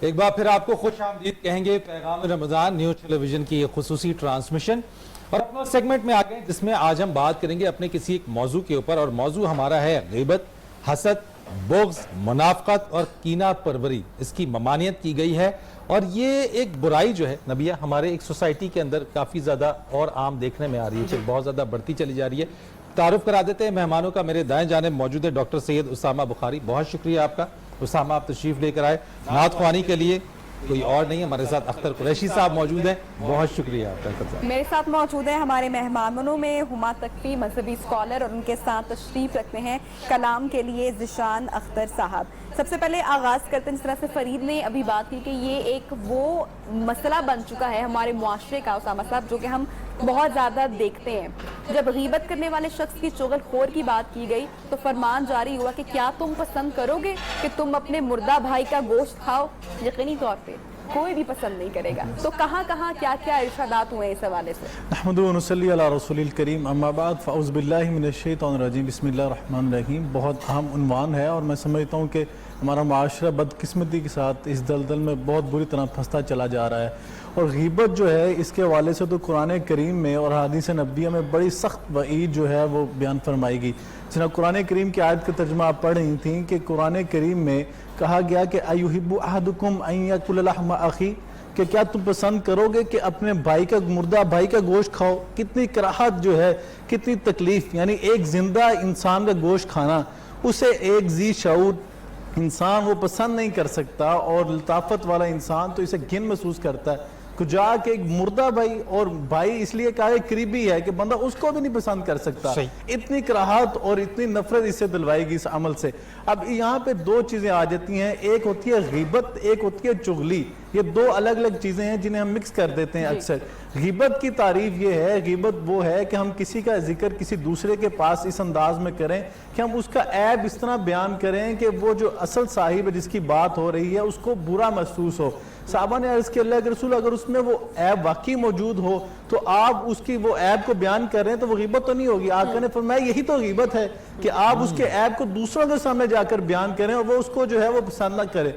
ایک بار پھر آپ کو خوش آمدید کہیں گے پیغام رمضان نیوز ٹیلی ویژن کی یہ خصوصی ٹرانسمیشن اور اپنا سیگمنٹ میں آگئے جس میں آج ہم بات کریں گے اپنے کسی ایک موضوع کے اوپر، اور موضوع ہمارا ہے غیبت، حسد، بغض، منافقت اور کینہ پروری۔ اس کی ممانعت کی گئی ہے اور یہ ایک برائی جو ہے نبیہ ہمارے ایک سوسائٹی کے اندر کافی زیادہ اور عام دیکھنے میں آ رہی ہے، بہت زیادہ بڑھتی چلی جا رہی ہے۔ تعارف کرا دیتے ہیں مہمانوں کا۔ میرے دائیں جانب موجود ہے ڈاکٹر سید اسامہ بخاری، بہت شکریہ آپ کا اسامہ، آپ تشریف لے کر آئے۔ نعت خوانی کے لیے کوئی اور نہیں، ہمارے ساتھ اختر قریشی صاحب موجود ہیں، بہت شکریہ آپ کا۔ میرے ساتھ موجود ہیں ہمارے مہمانوں میں ہما تقوی مذہبی اسکالر، اور ان کے ساتھ تشریف رکھتے ہیں کلام کے لیے ذیشان اختر صاحب۔ سب سے پہلے آغاز کرتے ہیں، جس طرح سے فرید نے ابھی بات کی کہ یہ ایک وہ مسئلہ بن چکا ہے ہمارے معاشرے کا اسامہ صاحب، جو کہ ہم بہت زیادہ دیکھتے ہیں۔ جب غیبت کرنے والے شخص کی چغل خور کی بات کی گئی تو فرمان جاری ہوا کہ کیا تم پسند کرو گے کہ تم اپنے مردہ بھائی کا گوشت کھاؤ؟ یقینی طور پہ کوئی بھی پسند نہیں کرے گا۔ تو کہاں کہاں کیا کیا ارشادات ہوئے اس حوالے سے؟ نحمد و نصلی علی رسول الکریم، اما بعد فاعوذ باللہ من الشیطان الرجیم، بسم اللہ الرحمن الرحیم۔ بہت اہم عنوان ہے اور میں سمجھتا ہوں کہ ہمارا معاشرہ بدقسمتی کے ساتھ اس دلدل میں بہت بری طرح پھنستا چلا جا رہا ہے، اور غیبت جو ہے اس کے حوالے سے تو قرآن کریم میں اور حدیث نبویہ میں بڑی سخت وعید جو ہے وہ بیان فرمائی گئی۔ جناب قرآن کریم کی آیت کا ترجمہ آپ پڑھ رہی تھیں کہ قرآن کریم میں کہا گیا کہ ایحب احدکم ان یاکل لحم اخی، کہ کیا تم پسند کرو گے کہ اپنے بھائی کا مردہ بھائی کا گوشت کھاؤ؟ کتنی کراہت جو ہے، کتنی تکلیف، یعنی ایک زندہ انسان کا گوشت کھانا اسے ایک ذی شعور انسان وہ پسند نہیں کر سکتا، اور لطافت والا انسان تو اسے گھن محسوس کرتا ہے۔ کجا کہ ایک مردہ بھائی، اور بھائی اس لیے کہا قریبی ہے کہ بندہ اس کو بھی نہیں پسند کر سکتا۔ اتنی کراہت اور اتنی نفرت اس سے دلوائی گی اس عمل سے۔ اب یہاں پہ دو چیزیں آ جاتی ہیں، ایک ہوتی ہے غیبت، ایک ہوتی ہے چغلی۔ یہ دو الگ الگ چیزیں ہیں جنہیں ہم مکس کر دیتے ہیں اکثر۔ غیبت کی تعریف یہ ہے، غیبت وہ ہے کہ ہم کسی کا ذکر کسی دوسرے کے پاس اس انداز میں کریں کہ ہم اس کا عیب اس طرح بیان کریں کہ وہ جو اصل صاحب ہے جس کی بات ہو رہی ہے اس کو برا محسوس ہو۔ صحابہ نے عرض کیا اللہ کے رسول اگر اس میں وہ عیب واقعی موجود ہو تو آپ اس کی وہ عیب کو بیان کر رہے ہیں تو وہ غیبت تو نہیں ہوگی؟ آقا نے فرمایا یہی تو غیبت ہے کہ آپ اس کے عیب کو دوسروں کے سامنے جا کر بیان کریں اور وہ اس کو جو ہے وہ پسند نہ کرے،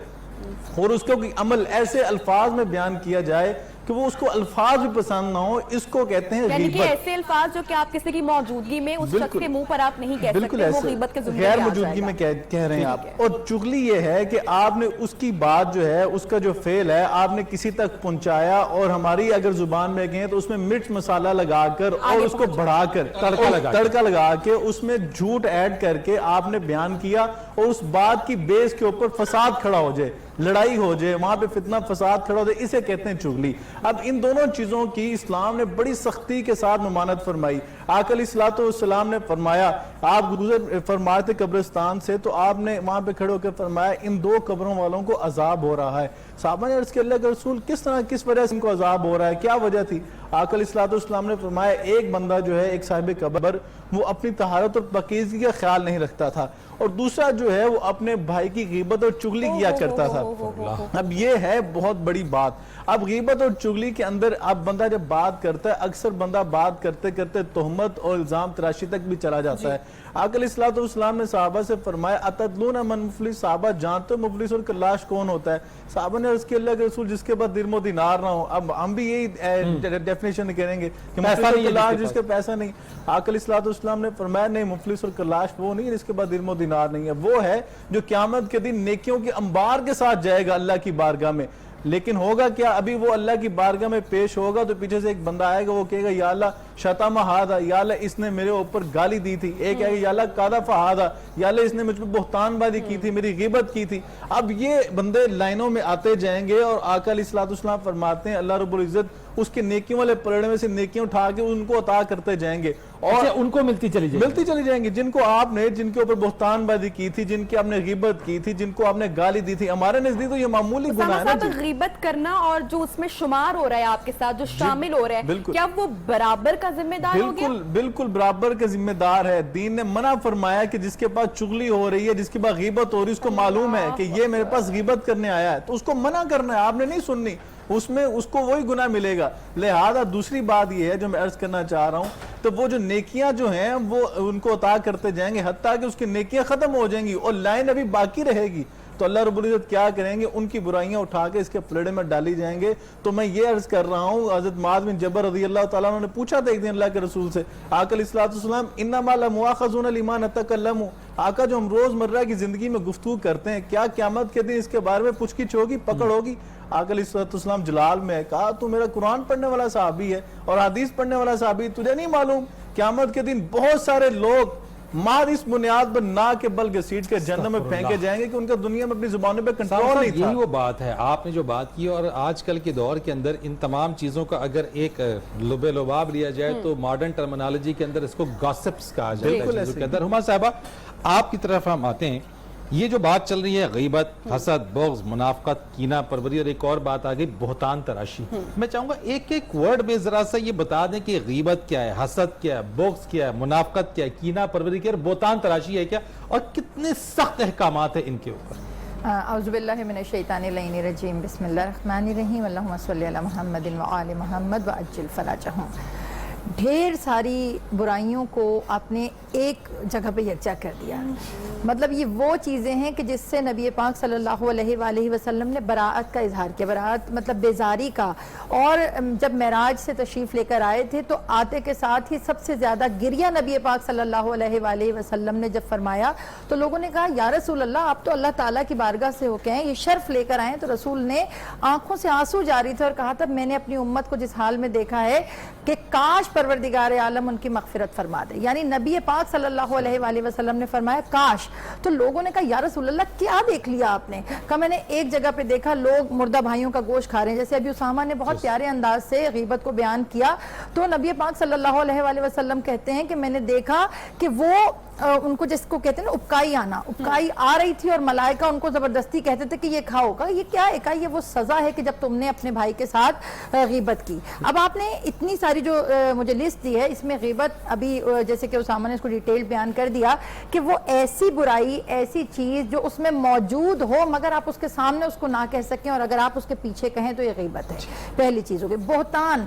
اور اس کو عمل ایسے الفاظ میں بیان کیا جائے کہ وہ اس کو الفاظ بھی پسند نہ ہو، اس کو کہتے ہیں غیبت۔ یعنی کہ ایسے الفاظ جو کہ آپ کسی کی موجودگی میں اس شخص کے منہ پر آپ نہیں کہہ سکتے، وہ غیبت کے زمرے میں آ جائے گا۔ غیر موجودگی میں کہہ رہے ہیں آپ۔ اور چغلی یہ ہے کہ آپ نے اس کی بات جو ہے، اس کا جو فعل ہے آپ نے کسی تک پہنچایا، اور ہماری اگر زبان میں گئے تو اس میں مرچ مسالہ لگا کر اور اس کو بڑھا کر تڑکا لگا کے اس میں جھوٹ ایڈ کر کے آپ نے بیان کیا، اور اس بات کی بیس کے اوپر فساد کھڑا ہو جائے، لڑائی ہو جائے، وہاں پہ فتنہ فساد کھڑا ہو جائے، اسے کہتے ہیں چغلی۔ اب ان دونوں چیزوں کی اسلام نے بڑی سختی کے ساتھ ممانعت فرمائی۔ آقا علیہ السلام نے فرمایا، آپ گزر فرمائے تھے قبرستان سے تو آپ نے وہاں پہ کھڑے ہو کے فرمایا ان دو قبروں والوں کو عذاب ہو رہا ہے۔ صحابہ نے عرض کیا اللہ کے رسول کس طرح، کس وجہ سے ان کو عذاب ہو رہا ہے، کیا وجہ تھی؟ آقا علیہ السلام نے فرمایا ایک بندہ جو ہے، ایک صاحب قبر، وہ اپنی طہارت اور پاکیزگی کا خیال نہیں رکھتا تھا، اور دوسرا جو ہے وہ اپنے بھائی کی غیبت اور چغلی کیا کرتا تھا۔ اب یہ ہے بہت بڑی بات۔ اب غیبت اور چغلی کے اندر اب بندہ جب بات کرتا ہے، اکثر بندہ بات کرتے کرتے تہمت اور الزام تراشی تک بھی چلا جاتا ہے۔ آقا علیہ السلام نے صحابہ سے فرمایا اتدلون من مفلس، صحابہ جانتے ہو مفلس اور کلاش کون ہوتا ہے؟ صحابہ نے عرض کیا اللہ کے رسول جس کے بعد درم و دینار نہ ہو۔ اب ہم بھی یہی ڈیفینیشن کریں گے کہ مفلس اور کلاش جس کے پیسہ نہیں۔ آقا علیہ السلام نے فرمایا نہیں، مفلس اور کلاش وہ نہیں جس کے بعد درم و دینار نہیں ہے، وہ ہے جو قیامت کے دن نیکیوں کے انبار کے ساتھ جائے گا اللہ کی بارگاہ میں۔ لیکن ہوگا کیا؟ ابھی وہ اللہ کی بارگاہ میں پیش ہوگا تو پیچھے سے ایک بندہ آئے گا، وہ کہے گا یا اللہ شتم ہذا، یا اللہ اس نے میرے اوپر گالی دی تھی۔ ایک ہے یا اللہ قذف ہذا، یا اللہ اس نے مجھ پہ بہتان بازی کی تھی، میری غیبت کی تھی۔ اب یہ بندے لائنوں میں آتے جائیں گے، اور آقا علیہ السلام فرماتے ہیں اللہ رب العزت اس کے نیکیوں والے پلڑے میں سے نیکیاں اٹھا کے ان کو عطا کرتے جائیں گے، اور ان کو ملتی چلی جائیں گی جن کو آپ نے، جن کے اوپر بہتان بازی کی تھی، جن کی آپ نے غیبت کی تھی، جن کو آپ نے گالی دی تھی۔ ہمارے نزدیک تو یہ معمولی گناہ ہے نا۔ غیبت کرنا اور جو اس میں شمار ہو رہا ہے آپ کے ساتھ، جو شامل ہو رہا ہے، کیا وہ برابر کا ذمہ دار ہو گیا؟ بالکل برابر کا ذمہ دار ہے۔ دین نے منع فرمایا کہ جس کے پاس چغلی ہو رہی ہے، جس کے پاس غیبت ہو رہی ہے، اس کو معلوم ہے کہ یہ میرے پاس غیبت کرنے آیا ہے، تو اس کو منع کرنا ہے، آپ نے نہیں سننی، اس میں اس کو وہی گناہ ملے گا۔ لہذا دوسری بات یہ ہے جو میں عرض کرنا چاہ رہا ہوں، تو وہ جو نیکیاں جو ہیں وہ ان کو عطا کرتے جائیں گے حتیٰ کہ اس کی نیکیاں ختم ہو جائیں گی اور لائن ابھی باقی رہے گی۔ تو اللہ رب العزت کیا کریں گے, ان کی برائیاں اٹھا کے اس کے پلیڑے میں ڈالی جائیں گے. تو میں یہ عرض کر رہا ہوں, حضرت معاذ بن جبل رضی اللہ تعالیٰ عنہ نے پوچھا تھا ایک دن اللہ کے رسول سے, آقا علیہ الصلوۃ والسلام انما لمؤاخذون لما نتکلم, آقا جو ہم روز مرہ کی زندگی میں گفتگو کرتے ہیں کیا قیامت کے دن اس کے بارے میں پوچھ گچھ ہوگی, پکڑ ہوگی؟ آقا علیہ الصلوۃ والسلام جلال میں کہا تو میرا قرآن پڑھنے والا صحابی ہے اور حدیث پڑھنے والا صحابی, تجھے نہیں معلوم قیامت کے دن بہت سارے لوگ ماد اس بنیاد پر نہ کے بل گھسیٹ کے جہنم میں پھینکے جائیں گے کہ ان کا دنیا میں اپنی زبانوں پہ کنٹرول نہیں تھا. یہی وہ بات ہے آپ نے جو بات کی, اور آج کل کے دور کے اندر ان تمام چیزوں کا اگر ایک لب لباب لیا جائے تو ماڈرن ٹرمنالوجی کے اندر اس کو گاسپس کہا جاتا ہے چیزوں کے اندر. ہما صاحبہ آپ کی طرف ہم آتے ہیں, یہ جو بات چل رہی ہے غیبت, حسد, بغض, منافقت, کینہ پروری, اور ایک اور بات آ گئی بہتان تراشی. میں چاہوں گا ایک ایک ورڈ میں ذرا سا یہ بتا دیں کہ غیبت کیا ہے, حسد کیا ہے, بغض کیا ہے, منافقت کیا ہے, کینہ پروری کیا ہے, اور بہتان تراشی ہے کیا, اور کتنے سخت احکامات ہیں ان کے اوپر. اعوذ باللہ من الشیطان اللعین الرجیم, بسم اللہ الرحمن الرحیم, اللہم صلی علی محمد وآل محمد وعجل فرجہم. ڈھیر ساری برائیوں کو آپ نے ایک جگہ پہ یکجا کر دیا. مطلب یہ وہ چیزیں ہیں کہ جس سے نبی پاک صلی اللہ علیہ وآلہ وسلم نے براءت کا اظہار کیا, براءت مطلب بیزاری کا. اور جب معراج سے تشریف لے کر آئے تھے تو آتے کے ساتھ ہی سب سے زیادہ گریہ نبی پاک صلی اللہ علیہ وآلہ وسلم نے جب فرمایا تو لوگوں نے کہا یا رسول اللہ آپ تو اللہ تعالیٰ کی بارگاہ سے ہو کے ہیں, یہ شرف لے کر آئے. تو رسول نے آنکھوں سے آنسو جاری تھے اور کہا تھا میں نے اپنی امت کو جس حال میں دیکھا ہے کہ کاش پروردگار عالم ان کی مغفرت فرما دے. یعنی نبی پاک صلی اللہ علیہ وآلہ وسلم نے فرمایا کاش. تو لوگوں نے کہا یا رسول اللہ کیا دیکھ لیا آپ نے؟ کہا میں نے ایک جگہ پہ دیکھا لوگ مردہ بھائیوں کا گوشت کھا رہے ہیں. جیسے ابھی اسامہ نے بہت پیارے انداز سے غیبت کو بیان کیا, تو نبی پاک صلی اللہ علیہ وآلہ وسلم کہتے ہیں کہ میں نے دیکھا کہ وہ ان کو جس کو کہتے ہیں نا اپکائی آنا, اپکائی آ رہی تھی اور ملائکہ ان کو زبردستی کہتے تھے کہ یہ کھاؤ. کا یہ کیا ہے؟ یہ وہ سزا ہے کہ جب تم نے اپنے بھائی کے ساتھ غیبت کی. اب آپ نے اتنی ساری جو مجھے لسٹ دی ہے اس میں غیبت ابھی جیسے کہ اسامہ نے اس کو ڈیٹیل بیان کر دیا کہ وہ ایسی برائی, ایسی چیز جو اس میں موجود ہو مگر آپ اس کے سامنے اس کو نہ کہہ سکیں, اور اگر آپ اس کے پیچھے کہیں تو یہ غیبت ہے. پہلی چیز ہوگی بہتان.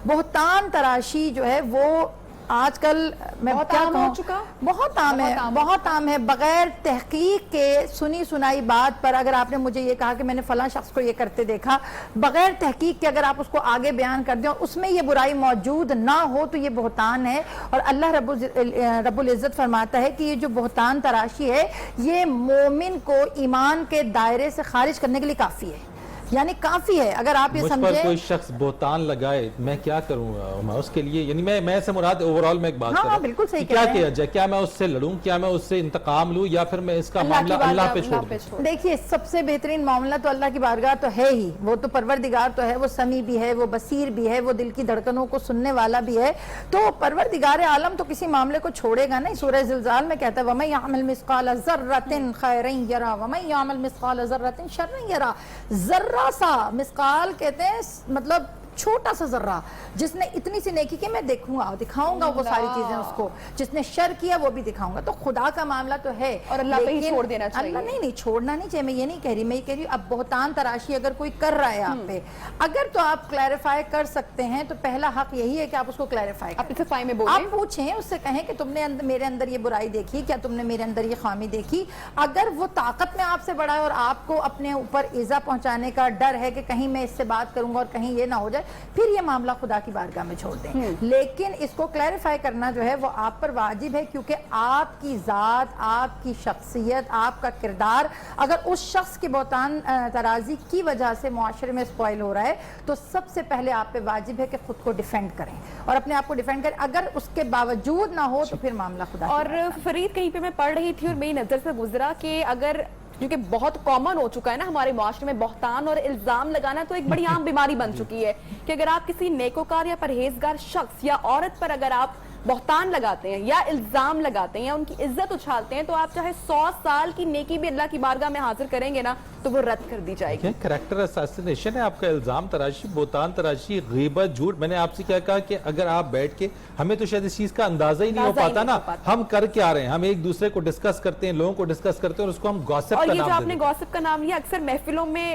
بہتان تراشی جو ہے وہ آج کل میں کیا کہوں بہت عام ہے, بہت عام ہے. بغیر تحقیق کے سنی سنائی بات پر اگر آپ نے مجھے یہ کہا کہ میں نے فلاں شخص کو یہ کرتے دیکھا, بغیر تحقیق کے اگر آپ اس کو آگے بیان کر دیں اور اس میں یہ برائی موجود نہ ہو تو یہ بہتان ہے. اور اللہ رب العزت فرماتا ہے کہ یہ جو بہتان تراشی ہے یہ مومن کو ایمان کے دائرے سے خارج کرنے کے لیے کافی ہے. یعنی کافی ہے. اگر آپ یہ مجھ سمجھیں پر کوئی شخص بہتان لگائے میں کیا کروں گا اس کے لیے, یعنی میں سے مراد اوورال میں ایک بات کر رہا ہوں, بالکل صحیح کیا کیا جائے, کیا میں اس سے لڑوں, کیا میں اس سے انتقام لوں, یا پھر میں اس کا معاملہ اللہ پہ چھوڑ دوں؟ دیکھیے سب سے بہترین معاملہ تو اللہ کی بارگاہ تو ہے ہی, وہ تو پروردگار تو ہے, وہ سمیع بھی ہے, وہ بصیر بھی ہے, وہ دل کی دھڑکنوں کو سننے والا بھی ہے. تو پروردگار عالم تو کسی معاملے کو چھوڑے گا نہیں. سورہ زلزال میں کہتا ہے وَمَن يَعْمَلْ مِثْقَالَ ذَرَّةٍ خَيْرًا يَرَهُ وَمَن يَعْمَلْ مِثْقَالَ ذَرَّةٍ شَرًّا يَرَهُ. ذرہ سا, مثقال کہتے ہیں مطلب چھوٹا سا ذرہ, جس نے اتنی سی نیکی کی میں دیکھوں گا, دکھاؤں گا وہ ساری چیزیں اس کو, جس نے شر کیا وہ بھی دکھاؤں گا. تو خدا کا معاملہ تو ہے اور اللہ پہ ہی چھوڑ دینا چاہیے. اللہ نہیں چھوڑنا نہیں چاہیے, میں یہ نہیں کہہ رہی, میں یہ کہہ رہی ہوں اب بہتان تراشی اگر کوئی کر رہا ہے آپ پہ, اگر تو آپ کلیریفائی کر سکتے ہیں تو پہلا حق یہی ہے کہ آپ اس کو کلیریفائی کریں. آپ پوچھیں اس سے, کہیں کہ تم نے میرے اندر یہ برائی دیکھی, کیا تم نے میرے اندر یہ خامی دیکھی. اگر وہ طاقت میں آپ سے بڑا ہے اور آپ کو اپنے اوپر ایذا پہنچانے کا ڈر ہے کہ کہیں میں اس سے بات کروں گا اور کہیں یہ نہ ہو جائے, پھر یہ معاملہ خدا کی بارگاہ میں چھوڑ دیں. لیکن اس کو کلیریفائی کرنا جو ہے وہ آپ پر واجب ہے, کیونکہ آپ کی ذات, آپ کی شخصیت, آپ کا کردار اگر اس شخص کی بہتان ترازی کی وجہ سے معاشرے میں اسپوائل ہو رہا ہے تو سب سے پہلے آپ پہ واجب ہے کہ خود کو ڈیفینڈ کریں اور اپنے آپ کو ڈیفینڈ کریں. اگر اس کے باوجود نہ ہو تو پھر معاملہ خدا. اور فرید کہیں پہ میں پڑھ رہی تھی اور میری نظر سے گزرا کہ اگر کیونکہ بہت کامن ہو چکا ہے نا ہمارے معاشرے میں بہتان اور الزام لگانا, تو ایک بڑی عام بیماری بن چکی ہے کہ اگر آپ کسی نیکوکار یا پرہیزگار شخص یا عورت پر اگر آپ بہتان لگاتے ہیں یا الزام لگاتے ہیں یا ان کی عزت اچھالتے ہیں تو آپ چاہے 100 سال کی نیکی بھی اللہ کی بارگاہ میں حاضر کریں گے نا تو وہ رد کر دی جائے گی. کریکٹر اساسینیشن ہے آپ کا, الزام تراشی, بہتان تراشی, غیبت, جھوٹ. میں نے آپ سے کیا کہا کہ اگر آپ بیٹھ کے, ہمیں تو شاید اس چیز کا اندازہ ہی نہیں ہو پاتا نا, ہم کر کے آ رہے ہیں, ہم ایک دوسرے کو ڈسکس کرتے ہیں, لوگوں کو ڈسکس کرتے ہیں اور اس کو ہم گوسپ کا نام دیتے ہیں. اور یہ جو آپ نے گوسپ کا نام لیا, اکثر محفلوں میں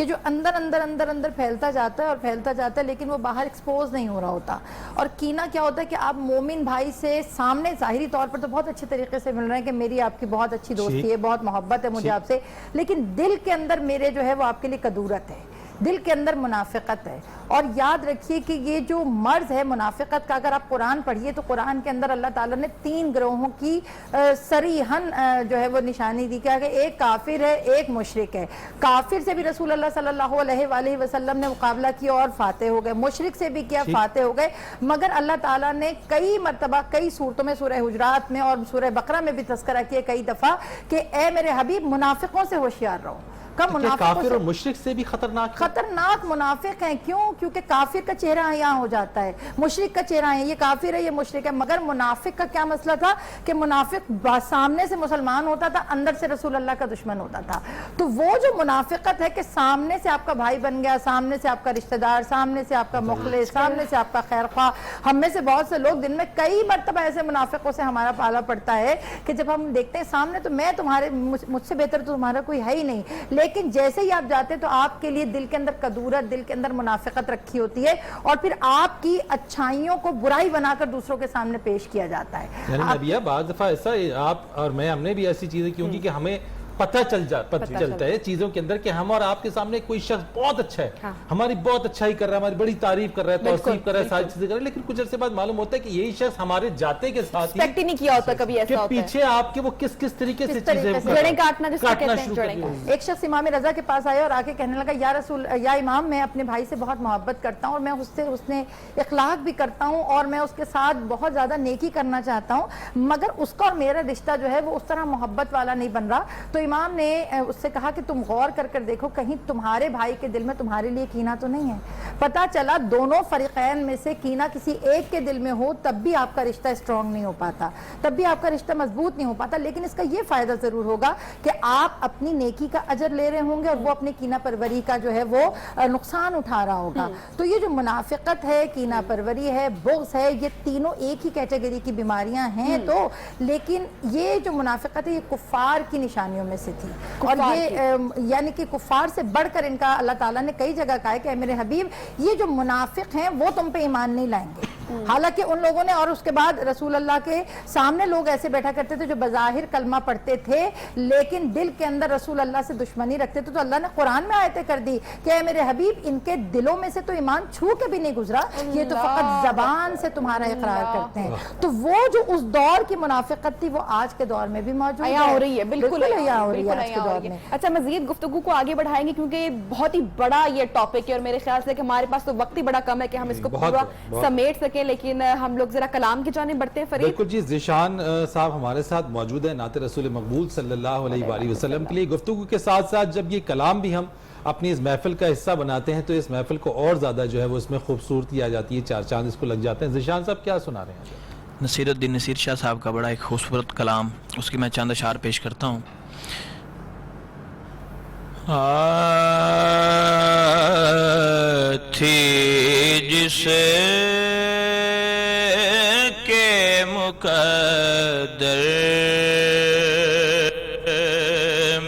کہ جو اندر اندر اندر اندر پھیلتا جاتا ہے اور پھیلتا جاتا ہے لیکن وہ باہر ایکسپوز نہیں ہو رہا ہوتا. اور کینہ کیا ہوتا ہے کہ آپ مومن بھائی سے سامنے ظاہری طور پر تو بہت اچھے طریقے سے مل رہے ہیں کہ میری آپ کی بہت اچھی دوستی ہے, بہت محبت ہے مجھے آپ سے, لیکن دل کے اندر میرے جو ہے وہ آپ کے لیے کدورت ہے, دل کے اندر منافقت ہے. اور یاد رکھیے کہ یہ جو مرض ہے منافقت کا, اگر آپ قرآن پڑھیے تو قرآن کے اندر اللہ تعالیٰ نے 3 گروہوں کی صریحاً جو ہے وہ نشانی دی کہ ایک کافر ہے, ایک مشرک ہے. کافر سے بھی رسول اللہ صلی اللہ علیہ وآلہ وسلم نے مقابلہ کیا اور فاتح ہو گئے, مشرک سے بھی کیا, فاتح ہو گئے. مگر اللہ تعالیٰ نے کئی مرتبہ کئی صورتوں میں, سورہ حجرات میں اور سورہ بقرہ میں بھی تذکرہ کیا کئی دفعہ کہ اے میرے حبیب منافقوں سے ہوشیار رہو. کافر اور مشرک سے بھی خطرناک منافق ہیں. کیوں؟ کیونکہ کافر کا چہرہ یہاں ہو جاتا ہے, مشرک کا چہرہ ہے, یہ کافر ہے یہ مشرک ہے. مگر منافق کا کیا مسئلہ تھا کہ منافق سامنے سے مسلمان ہوتا تھا, اندر سے رسول اللہ کا دشمن ہوتا تھا. تو وہ جو منافقت ہے کہ سامنے سے آپ کا بھائی بن گیا, سامنے سے آپ کا رشتہ دار, سامنے سے آپ کا مخلص, سامنے سے آپ کا خیر خواہ. ہم میں سے بہت سے لوگ دن میں کئی مرتبہ ایسے منافقوں سے ہمارا پالا پڑتا ہے کہ جب ہم دیکھتے ہیں سامنے تو میں تمہارے, مجھ سے بہتر تو تمہارا کوئی ہے ہی نہیں, لیکن جیسے ہی آپ جاتے تو آپ کے لیے دل کے اندر کدورت, دل کے اندر منافقت رکھی ہوتی ہے اور پھر آپ کی اچھائیوں کو برائی بنا کر دوسروں کے سامنے پیش کیا جاتا ہے. یعنی نبیہ بعض دفعہ ایسا آپ اور میں, ہم نے بھی ایسی چیزیں کیونکہ کہ ہمیں پتہ چلتا ہے چیزوں کے اندر کہ ہم اور آپ کے سامنے کوئی شخص بہت اچھا ہے, ہماری بہت اچھائی کر رہا ہے, ہماری بڑی تعریف کر رہا ہے, توصیف کر رہا ہے, ساری چیزیں کر رہا ہے, لیکن کچھ عرصے بعد معلوم ہوتا ہے کہ یہی شخص ہمارے جاتے کے ساتھ ہی نہیں کیا ہوتا کبھی ایسا ہوتا ہے پیچھے آپ کے وہ کس طریقے سے چیزیں جڑیں کاٹنا جس کو کہتے ہیں شروع. ایک شخص امام رضا کے پاس آیا اور آ کے کہنے لگا یا امام میں اپنے بھائی سے بہت محبت کرتا ہوں اور میں اس نے اخلاق بھی کرتا ہوں اور میں اس کے ساتھ بہت زیادہ نیکی کرنا چاہتا ہوں, مگر اس کا اور میرا رشتہ جو ہے وہ اس طرح محبت والا نہیں بن رہا. تو امام نے اس سے کہا کہ تم غور کر دیکھو کہیں تمہارے بھائی کے دل میں تمہارے لیے کینہ تو نہیں ہے. پتا چلا دونوں فریقین میں سے کینہ کسی ایک کے دل میں ہو تب بھی آپ کا رشتہ اسٹرانگ نہیں ہو پاتا, تب بھی آپ کا رشتہ مضبوط نہیں ہو پاتا. لیکن اس کا یہ فائدہ ضرور ہوگا کہ آپ اپنی نیکی کا اجر لے رہے ہوں گے اور وہ اپنی کینہ پروری کا جو ہے وہ نقصان اٹھا رہا ہوگا. تو یہ جو منافقت ہے, کینہ پروری ہے, بغض ہے, یہ تینوں ایک ہی کیٹیگری کی بیماریاں ہیں. تو لیکن یہ جو منافقت ہے یہ کفار کی نشانیوں میں سے تھی, اور یہ یعنی کہ کفار سے بڑھ کر ان کا اللہ تعالیٰ نے کئی جگہ کہا ہے کہ اے میرے حبیب یہ جو منافق ہیں وہ تم پہ ایمان نہیں لائیں گے. حالانکہ ان لوگوں نے, اور اس کے بعد رسول اللہ کے سامنے لوگ ایسے بیٹھا کرتے تھے جو بظاہر کلمہ پڑھتے تھے لیکن دل کے اندر رسول اللہ سے دشمنی رکھتے تھے. تو اللہ نے قرآن میں آیتیں کر دی کہ اے میرے حبیب ان کے دلوں میں سے تو ایمان چھو کے بھی نہیں گزرا, یہ تو فقط زبان سے تمہارا اقرار کرتے ہیں. تو وہ جو اس دور کی منافقت تھی وہ آج کے دور میں بھی موجود ہے, ہو رہی ہے, بالکل ہو رہی ہے آج کے دور میں. اچھا, مزید گفتگو کو آگے بڑھائیں گے کیونکہ بہت ہی بڑا یہ ٹاپک ہے اور میرے خیال سے کہ ہمارے پاس تو وقت ہی بڑا کم ہے کہ ہم اس کو پورا سمیٹ سکیں, لیکن ہم لوگ ذرا کلام کی جانب بڑھتے ہیں. فرید بالکل جی, ذیشان صاحب ہمارے ساتھ موجود ہے, نعت رسول مقبول صلی اللہ علیہ وآلہ وسلم کے لیے. گفتگو کے ساتھ ساتھ جب یہ کلام بھی ہم اپنی اس محفل کا حصہ بناتے ہیں تو اس محفل کو اور زیادہ جو ہے وہ اس میں خوبصورتی آ جاتی ہے, 4 چاند اس کو لگ جاتے ہیں. ذیشان صاحب کیا سنا رہے ہیں؟ نصیر الدین نصیر شاہ صاحب کا بڑا ایک خوبصورت کلام, اس کی میں چند اشعار پیش کرتا ہوں. تھی جس کے مقدر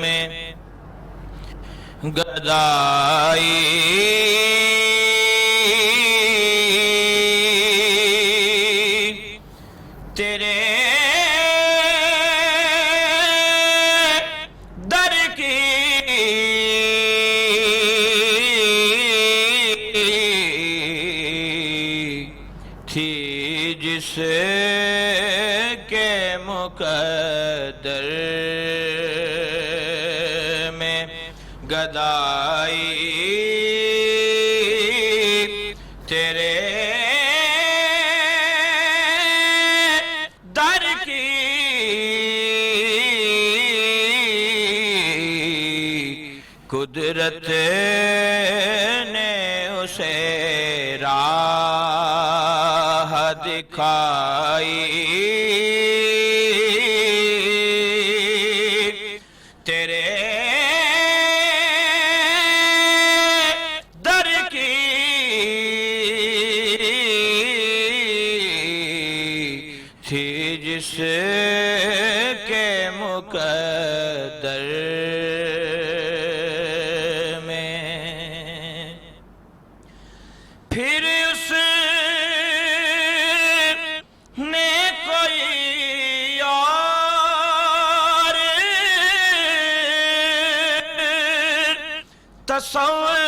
میں گدائی تیرے در کی تھی جس کے مقدر میں گدائی تیرے در کی قدرت نے اسے راہ دکھائی تیرے در کی تھی جس کے مقدر میں پھر اس نے کوئی اور تصور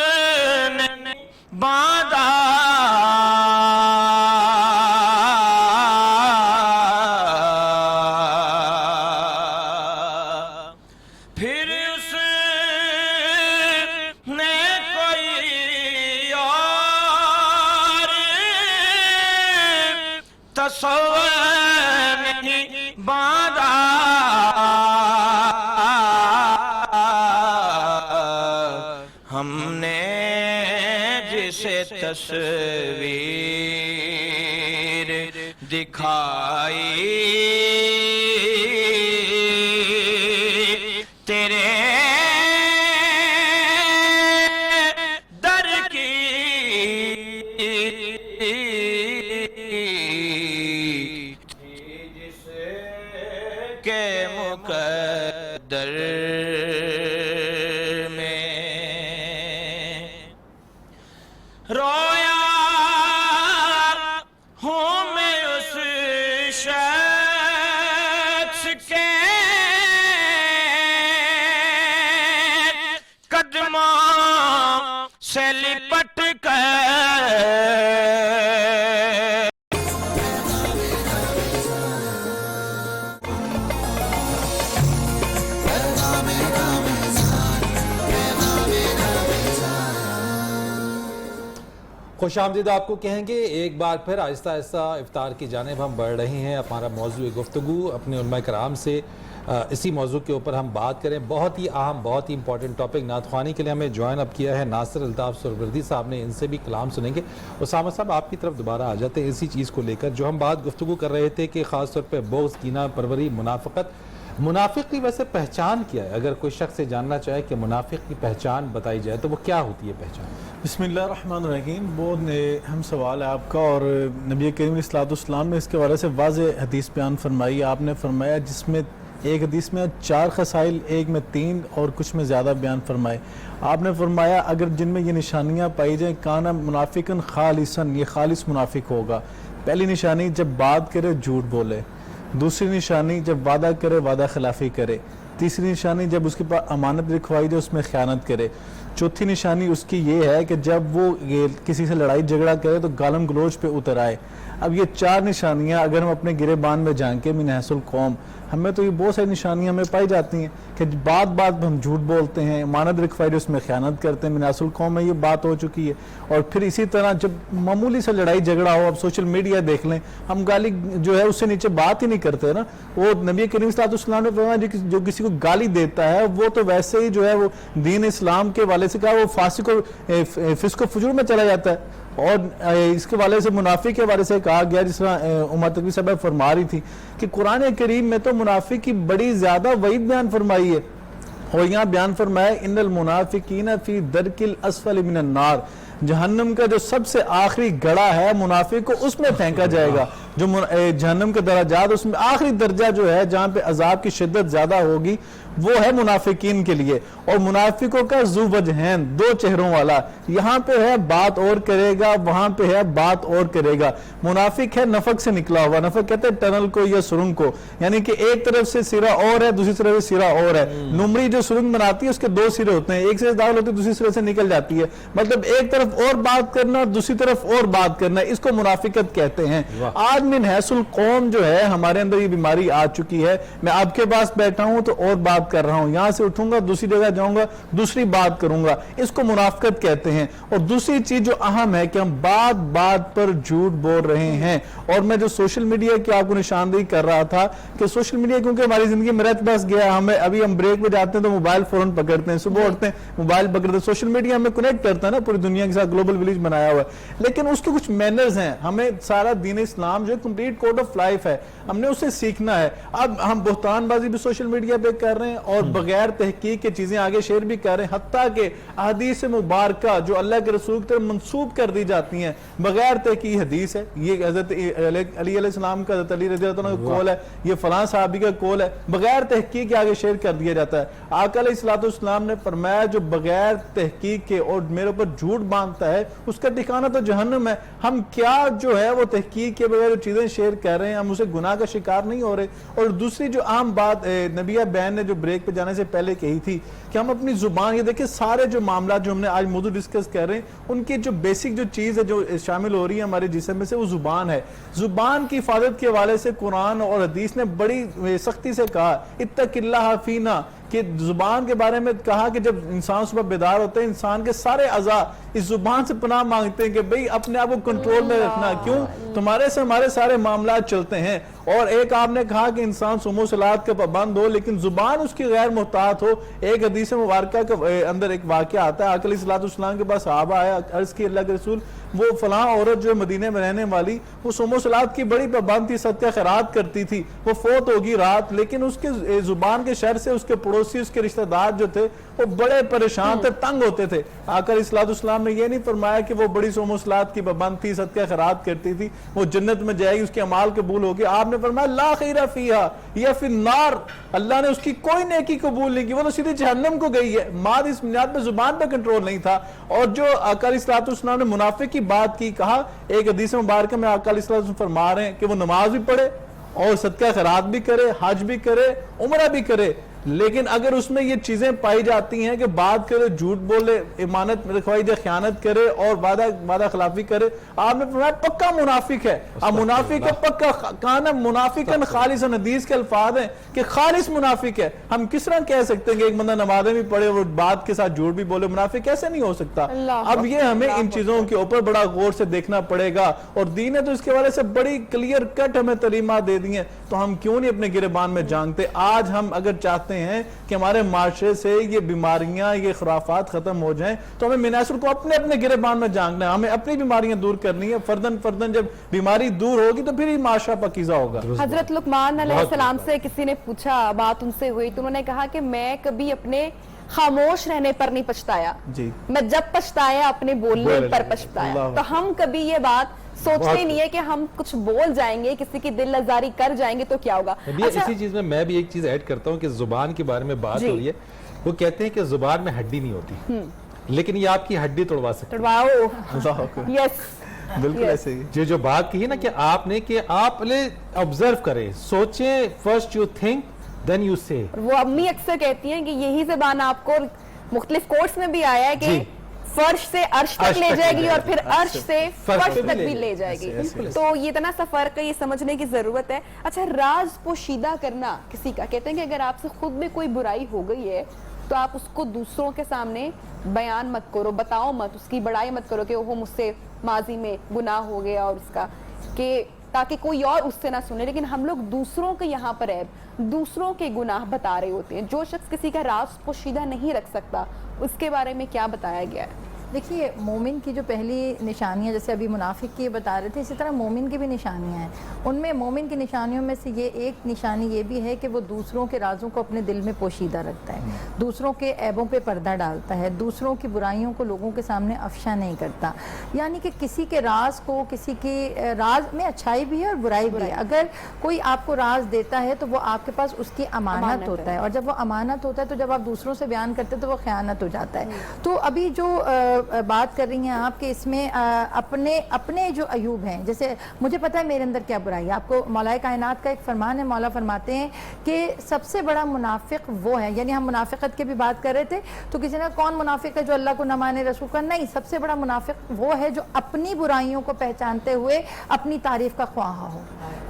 نہیں باندھا پھر اس نے کوئی اور تصور نہیں باندھا ہم نے جسے تصویر دکھائی تیرے در کی جس کے مقدر میں رویا ہوں میں اس شخص کے قدموں سے لپٹ کر خوش آمدید آپ کو کہیں گے ایک بار پھر آہستہ آہستہ افطار کی جانب ہم بڑھ رہے ہیں. ہمارا موضوع گفتگو اپنے علماء کرام سے اسی موضوع کے اوپر ہم بات کریں. بہت ہی اہم بہت ہی امپورٹنٹ ٹاپک نعت خوانی کے لیے ہمیں جوائن اپ کیا ہے ناصر الطاف سہروردی صاحب نے. ان سے بھی کلام سنیں گے. اسامہ صاحب آپ کی طرف دوبارہ آ جاتے ہیں اسی چیز کو لے کر جو ہم بات گفتگو کر رہے تھے کہ خاص طور پہ بغض کینہ پروری منافقت. منافق کی ویسے پہچان کیا ہے؟ اگر کوئی شخص سے جاننا چاہے کہ منافق کی پہچان بتائی جائے تو وہ کیا ہوتی ہے پہچان؟ بسم اللہ الرحمن الرحیم. بہت اہم سوال ہے آپ کا اور نبی کریم علیہ الصلوۃ والسلام نے اس کے بارے سے واضح حدیث بیان فرمائی. آپ نے فرمایا جس میں ایک حدیث میں 4 خصائل ایک میں 3 اور کچھ میں زیادہ بیان فرمائے. آپ نے فرمایا اگر جن میں یہ نشانیاں پائی جائیں کانا منافقن خالصاً یہ خالص منافق ہوگا. پہلی نشانی جب بات کرے جھوٹ بولے. دوسری نشانی جب وعدہ کرے وعدہ خلافی کرے. تیسری نشانی جب اس کے پاس امانت رکھوائی جائے اس میں خیانت کرے. چوتھی نشانی اس کی یہ ہے کہ جب وہ کسی سے لڑائی جھگڑا کرے تو گالم گلوچ پہ اتر آئے. اب یہ 4 نشانیاں اگر ہم اپنے گریبان میں جھانکیں من حیث القوم ہمیں تو یہ بہت ساری نشانیاں ہمیں پائی جاتی ہیں کہ بات پہ ہم جھوٹ بولتے ہیں, امانت رکھوائی جو اس میں خیانت کرتے ہیں, من حیث القوم میں یہ بات ہو چکی ہے. اور پھر اسی طرح جب معمولی سے لڑائی جھگڑا ہو, اب سوشل میڈیا دیکھ لیں, ہم گالی جو ہے اس سے نیچے بات ہی نہیں کرتے نا. وہ نبی کریم صلی اللہ علیہ وسلم نے فرمایا جو کسی کو گالی دیتا ہے وہ تو ویسے ہی جو ہے وہ دین اسلام کے والے سے کہا وہ فاسق و فسق و فجور میں چلا جاتا ہے. اور اس کے والے سے منافق کے والے سے کہا گیا جس طرح عمر تقوی صاحب فرما رہی تھی کہ قرآن کریم میں تو منافق کی بڑی زیادہ وعید بیان فرمائی ہے. اور یہاں بیان فرمایا ان المنافقین فی درک الاسفل من النار, جہنم کا جو سب سے آخری گڑا ہے منافق کو اس میں پھینکا جائے گا. جو جہنم کے درجات اس میں آخری درجہ جو ہے جہاں پہ عذاب کی شدت زیادہ ہوگی وہ ہے منافقین کے لیے. اور منافقوں کا ذو وجہین 2 چہروں والا, یہاں پہ ہے بات اور کرے گا وہاں پہ ہے بات اور کرے گا. منافق ہے نفق سے نکلا ہوا, نفق کہتے ہیں ٹنل کو یا سرنگ کو, یعنی کہ ایک طرف سے سرا اور ہے دوسری طرف سے سرا اور ہے. نمری جو سرنگ بناتی ہے اس کے 2 سرے ہوتے ہیں, ایک سے داخل ہوتی ہے دوسری سرے سے نکل جاتی ہے. مطلب ایک طرف اور بات کرنا دوسری طرف اور بات کرنا, اس کو منافقت کہتے ہیں. آج من حیث القوم جو ہے ہمارے اندر یہ بیماری آ چکی ہے. میں آپ کے پاس بیٹھا ہوں تو اور بات کر رہا ہوں, یہاں سے اٹھوں گا دوسری جگہ جاؤں گا دوسری بات کروں گا, اس کو منافقت کہتے ہیں. اور دوسری چیز جو اہم ہے کہ ہم بات بات پر جھوٹ بول رہے ہیں. اور میں جو سوشل میڈیا کی آپ کو نشاندہی کر رہا تھا کہ سوشل میڈیا کیونکہ ہماری زندگی میں رت بس گیا, ابھی ہم بریک میں جاتے ہیں تو موبائل فوراً پکڑتے ہیں, صبح اٹھتے ہیں موبائل پکڑتے ہیں. سوشل میڈیا ہمیں کنیکٹ کرتا ہے نا پوری دنیا کے ساتھ, گلوبل ولیج بنایا ہوا ہے, لیکن اس کے کچھ مینرز ہیں. ہمیں سارا دین اسلام جو جو کمپلیٹ کوڈ آف لائف ہے ہم نے اسے سیکھنا ہے. اب ہم بہتان بازی بھی سوشل میڈیا پہ کر رہے ہیں اور بغیر تحقیق کے چیزیں آگے شیئر بھی کر رہے ہیں, حتیٰ کہ احادیث مبارکہ جو اللہ کے رسول کی طرف منسوب کر دی جاتی ہیں بغیر تحقیق حدیث ہے, یہ حضرت علی علیہ السلام کا, حضرت علی رضی اللہ عنہ کا قول ہے, یہ فلاں صحابی کا قول ہے, بغیر تحقیق کے آگے شیئر کر دیا جاتا ہے. آقا علیہ الصلوۃ والسلام نے فرمایا جو بغیر تحقیق کے اور میرے اوپر جھوٹ باندھتا ہے اس کا ٹھکانہ تو جہنم ہے. ہم کیا جو ہے وہ تحقیق کے بغیر جو چیزیں شیئر کر رہے ہیں, ہم اسے گناہ کا شکار نہیں ہو رہے. اور دوسری جو عام بات نبیہ بہن نے جو بریک پہ جانے سے پہلے کہی تھی کہ ہم اپنی زبان, یہ دیکھیں سارے جو معاملات جو ہم نے آج موضوع ڈسکس کر رہے ہیں ان کی جو بیسک جو چیز ہے جو شامل ہو رہی ہے ہمارے جسم میں سے وہ زبان ہے. زبان کی حفاظت کے حوالے سے قرآن اور حدیث نے بڑی سختی سے کہا اتق اللہ فینا, کہ زبان کے بارے میں کہا کہ جب انسان صبح بیدار ہوتے ہیں انسان کے سارے اعضاء اس زبان سے پناہ مانگتے ہیں کہ بھئی اپنے آپ کو کنٹرول میں رکھنا, کیوں تمہارے سے ہمارے سارے معاملات چلتے ہیں. اور ایک آپ نے کہا کہ انسان صوم و صلات کا پابند ہو لیکن زبان اس کی غیر محتاط ہو. ایک حدیث مبارکہ کے اندر ایک واقعہ آتا ہے, آقا علیہ الصلوۃ والسلام کے پاس صحابہ آیا, عرض کی اللہ کے رسول وہ فلاں عورت جو مدینے میں رہنے والی وہ صوم و صلات کی بڑی پابند تھی, صدقہ خیرات کرتی تھی, وہ فوت ہوگی رات, لیکن اس کے زبان کے شر سے اس کے پڑوسی اس کے رشتہ دار جو تھے وہ بڑے پریشان تھے, تنگ ہوتے تھے. آقا علیہ الصلوۃ والسلام نے یہ نہیں فرمایا کہ وہ بڑی صوم و صلات کی پابند تھی, صدقہ خیرات کرتی تھی, وہ جنت میں جائے گی, اس کے اعمال قبول ہوگی. آپ نے فرمایا لا خیر فیہا یا فی النار, اللہ نے اس کی کوئی نیکی قبول نہیں کی, وہ تو سیدھی جہنم کو گئی ہے. ماد اس بنیاد پہ زبان پہ کنٹرول نہیں تھا. اور جو آقا علیہ الصلوۃ والسلام نے منافق کی بات کی, کہا ایک حدیث مبارکہ میں آقا علیہ الصلوۃ والسلام فرما رہے ہیں کہ وہ نماز بھی پڑھے اور صدقہ خیرات بھی کرے, حج بھی کرے, عمرہ بھی کرے, لیکن اگر اس میں یہ چیزیں پائی جاتی ہیں کہ بات کرے, جھوٹ بولے, امانت رکھوائی دے, خیانت کرے اور وعدہ خلافی کرے, آپ نے فرمایا پکا منافق ہے. اب منافق ہے پکا, کانا منافقن خالصا, حدیث کے الفاظ ہیں کہ خالص منافق ہے. ہم کس طرح کہہ سکتے ہیں کہ ایک بندہ نمازیں بھی پڑھے اور بات کے ساتھ جھوٹ بھی بولے, منافق کیسے نہیں ہو سکتا. اب یہ ہمیں ان چیزوں کے اوپر بڑا غور سے دیکھنا پڑے گا, اور دین نے تو اس کے بارے سے بڑی کلیئر کٹ ہمیں تعلیمات دے دی ہیں, تو ہم کیوں نہیں اپنے گریبان میں جانگتے. آج ہم اگر چاہتے ہیں کہ ہمارے معاشرے سے یہ بیماریاں, یہ خرافات ختم ہو جائیں, تو ہمیں مناسب کو اپنے اپنے گریبان میں جانگنا ہے, ہمیں اپنی بیماریاں دور کرنی ہے. فردن جب بیماری دور ہوگی تو پھر ہی معاشرہ پاکیزہ ہوگا. حضرت لقمان علیہ السلام سے کسی نے پوچھا, بات ان سے ہوئی, تو انہوں نے کہا کہ میں کبھی اپنے خاموش رہنے پر نہیں پچھتایا, میں جب پچھتایا اپنے بولنے پر پچھتایا. تو ہم کبھی یہ بات سوچتے نہیں ہے کہ ہم کچھ بول جائیں گے, کسی کی دل لزاری کر جائیں گے تو کیا ہوگا. اسی چیز میں بھی ایک چیز ایڈ کرتا ہوں کہ زبان کے بارے میں بات ہو رہی ہے, وہ کہتے ہیں کہ زبان میں ہڈی نہیں ہوتی لیکن یہ آپ کی ہڈی توڑوا سکتی ہے. یس بالکل ایسے ہی جو بات کہی نا کہ آپ نے کہ آپ آبزرو کریں, سوچیں, first you think then you say. وہ امی اکثر کہتی ہیں کہ یہی زبان آپ کو مختلف کورس میں بھی آیا ہے کہ فرش سے عرش تک لے جائے گی اور پھر عرش سے فرش تک بھی لے جائے گی. تو یہ اتنا سا فرق ہے, یہ سمجھنے کی ضرورت ہے. اچھا, راز پوشیدہ کرنا کسی کا, کہتے ہیں کہ اگر آپ سے خود میں کوئی برائی ہو گئی ہے تو آپ اس کو دوسروں کے سامنے بیان مت کرو, بتاؤ مت, اس کی بڑائی مت کرو کہ وہ مجھ سے ماضی میں گناہ ہو گیا اور اس کا, کہ تاکہ کوئی اور اس سے نہ سنے. لیکن ہم لوگ دوسروں کے یہاں پر عیب, دوسروں کے گناہ بتا رہے ہوتے ہیں. جو شخص کسی کا راز پوشیدہ نہیں رکھ سکتا, اس کے بارے میں کیا بتایا گیا ہے؟ دیکھیے, مومن کی جو پہلی نشانیاں, جیسے ابھی منافق کی بتا رہے تھے, اسی طرح مومن کی بھی نشانیاں ہیں. ان میں مومن کی نشانیوں میں سے یہ ایک نشانی یہ بھی ہے کہ وہ دوسروں کے رازوں کو اپنے دل میں پوشیدہ رکھتا ہے, دوسروں کے عیبوں پہ پردہ ڈالتا ہے, دوسروں کی برائیوں کو لوگوں کے سامنے افشا نہیں کرتا. یعنی کہ کسی کے راز کو, کسی کے راز میں اچھائی بھی ہے اور برائی بھی ہے. اگر کوئی آپ کو راز دیتا ہے تو وہ آپ کے پاس اس کی امانت ہوتا ہے, اور جب وہ امانت ہوتا ہے تو جب آپ دوسروں سے بیان کرتے تو وہ خیانت ہو جاتا ہے. تو ابھی جو بات کر رہی ہیں آپ کہ اس میں اپنے جو عیوب ہیں, جیسے مجھے پتا ہے میرے اندر کیا برائی ہے. آپ کو مولا کائنات کا ایک فرمان ہے, مولا فرماتے ہیں کہ سب سے بڑا منافق وہ ہے, یعنی ہم منافقت کی بھی بات کر رہے تھے تو کسی نے کون منافق ہے جو اللہ کو نہ مانے, رسول کا, نہیں, سب سے بڑا منافق وہ ہے جو اپنی برائیوں کو پہچانتے ہوئے اپنی تعریف کا خواہاں ہو.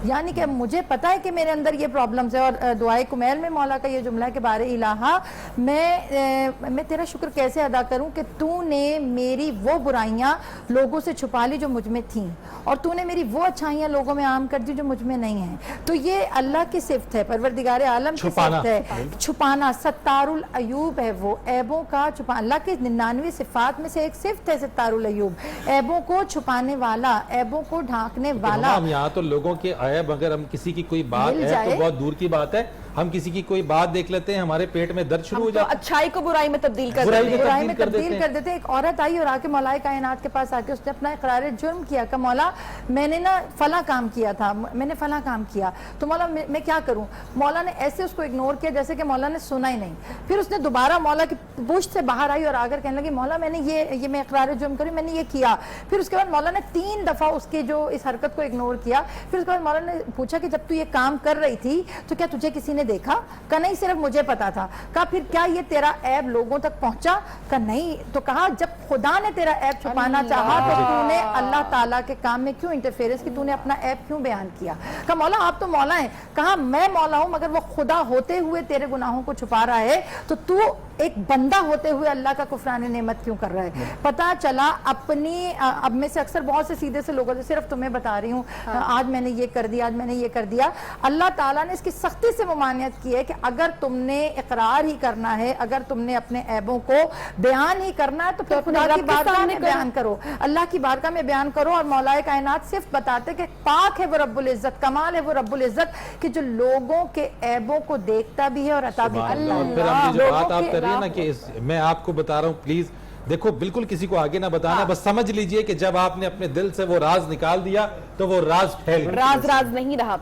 یعنی کہ مجھے پتا ہے کہ میرے اندر یہ پرابلمز ہے, اور دعائے کمیل میں مولا کا یہ جملہ ہے کہ بارے الہا, میں تیرا شکر کیسے ادا کروں کہ تو نے میری وہ برائیاں لوگوں سے چھپا لی جو مجھ میں تھیں، اور تو نے میری وہ اچھائیاں لوگوں میں عام کر دی جو مجھ میں نہیں ہیں. تو یہ اللہ کی صفت ہے، پروردگار عالم کی صفت ہے، چھپانا. ستار العیوب ہے وہ، عیبوں کا چھپانا. اللہ کے 99 صفات میں سے ایک صفت ہے ستار العیوب، عیبوں کو چھپانے والا، عیبوں کو ڈھانکنے والا. ہم یہاں تو لوگوں کے عیب، اگر ہم کسی کی کوئی بات ہے تو بہت دور کی بات ہے، ہم کسی کی کوئی بات دیکھ لیتے ہیں ہمارے پیٹ میں درد شروع ہو جاتا ہے، اچھائی کو برائی میں تبدیل کر دیتے ہیں. برائی میں تبدیل کر دیتے ہیں. ایک عورت آئی اور آ کے مولا کائنات کے پاس آ کے اس نے اپنا اقرار جرم کیا کہ مولا میں نے نا فلاں کام کیا تھا، میں نے فلاں کام کیا، تو مولا میں کیا کروں. مولا نے ایسے اس کو اگنور کیا جیسے کہ مولا نے سنا ہی نہیں. پھر اس نے دوبارہ مولا کی پشت سے باہر آئی اور آ کر کہنے لگی مولا میں نے یہ میں اقرار جرم کری، میں نے یہ کیا. پھر اس کے بعد مولا نے 3 دفعہ اس کی جو اس حرکت کو اگنور کیا. پھر اس کے بعد مولا نے پوچھا کہ جب تو یہ کام کر رہی تھی تو کیا تجھے کسی نے دیکھا؟ کہ نہیں، صرف مجھے پتا تھا. کہا پھر کیا یہ تیرا عیب لوگوں تک پہنچا؟ کہ نہیں. تو کہا جب خدا نے تیرا عیب چھپانا چاہا تو تو نے اللہ تعالیٰ کے کام میں کیوں انٹرفیئرنس کی، تو نے اپنا عیب کیوں بیان کیا؟ کہا مولا آپ تو مولا ہیں. کہا میں مولا ہوں مگر وہ خدا ہوتے ہوئے تیرے گناہوں کو چھپا رہا ہے، تو تو ایک بندہ ہوتے ہوئے اللہ کا کفران نعمت کیوں کر رہا ہے؟ پتا چلا اپنی اب میں سے اکثر بہت سے سیدھے سے لوگوں سے صرف تمہیں بتا رہی ہوں آج میں نے یہ کر دیا، آج میں نے یہ کر دیا. اللہ تعالیٰ نے اس کی سختی سے ممانعت کی ہے کہ اگر تم نے اقرار ہی کرنا ہے، اگر تم نے اپنے عیبوں کو بیان ہی کرنا ہے تو پھر خدا کی بارگاہ میں بیان کرو، اللہ کی بارگاہ میں بیان کرو. اور مولا کائنات صرف بتاتے کہ پاک ہے وہ رب العزت، کمال ہے وہ رب العزت کہ جو لوگوں کے عیبوں کو دیکھتا بھی ہے اور عطا بھی کرتا ہے. پھر ہم جو بات آپ کر رہی ہیں نا کہ میں آپ کو بتا رہا ہوں، پلیز دیکھو بالکل کسی کو آگے نہ بتانا، بس سمجھ لیجئے کہ جب آپ نے اپنے دل سے وہ راز نکال دیا تو وہ راز پھیل گیا، راز نہیں رہا.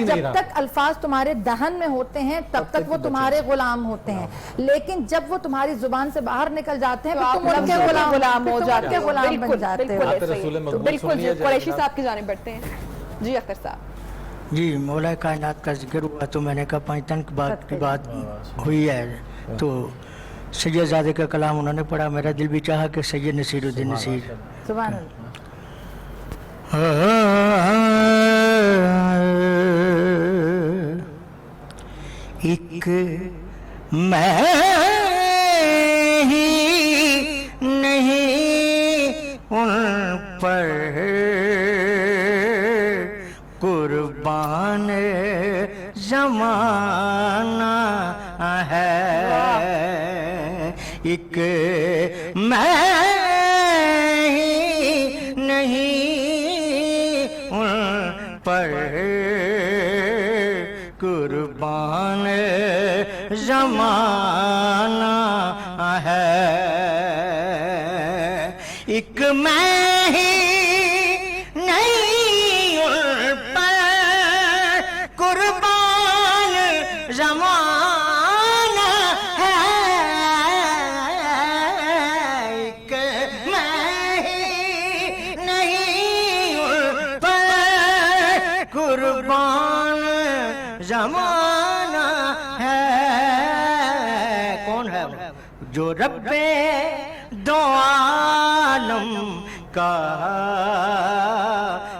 جب تک الفاظ تمہارے دہن میں ہوتے ہیں تب تک وہ تمہارے غلام ہوتے ہیں، لیکن جب وہ تمہاری زبان سے باہر نکل جاتے ہیں تو تم ان کے غلام ہو جاتے ہو، غلام بن جاتے ہو. بالکل قریشی صاحب کی جانب بڑھتے ہیں. جی اختر صاحب. جی مولا کائنات کا ذکر ہوا تو میں نے کہا 5 تن کی بات ہوئی ہے تو سید زادے کا کلام انہوں نے پڑھا، میرا دل بھی چاہا کہ سید نصیر الدین نصیر سبحان ایک میں ہی نہیں ان پر قربان زمانہ ہے، ایک میں ہی نہیں ان پر قربان زمانہ ہے، ایک میں ہی نہیں ان پر قربان زمانہ ہے، ایک میں ہی نہیں ان پر قربان زمانہ ہے. کون ہے جو رب دو عالم کا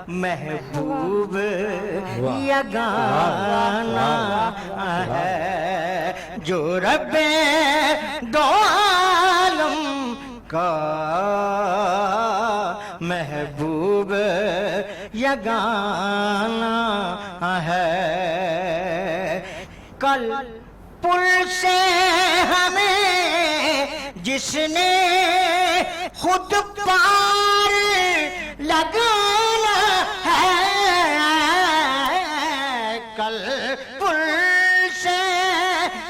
محبوب یگانہ ہے، جو رب دو عالم کا محبوب یگانہ ہے. کل پل سے ہمیں جس نے خود پار لگانا ہے، کل پل سے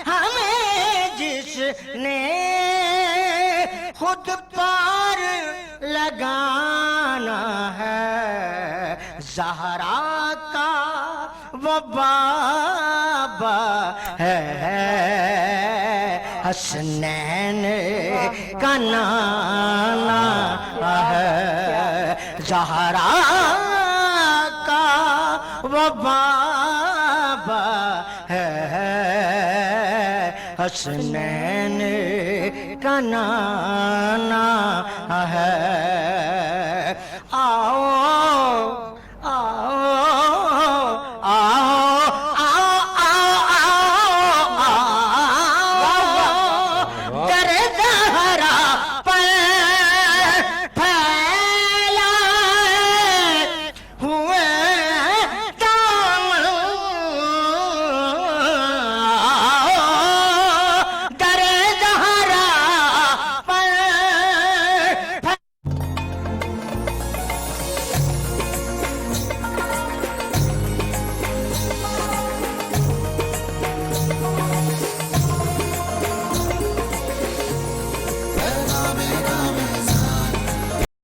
ہمیں جس نے خود پار لگانا ہے، زہرا کا وہ بابا ہے، حسنین کا نانا ہے، زہرا کا وہ بابا ہے، حسنین کا نانا ہے.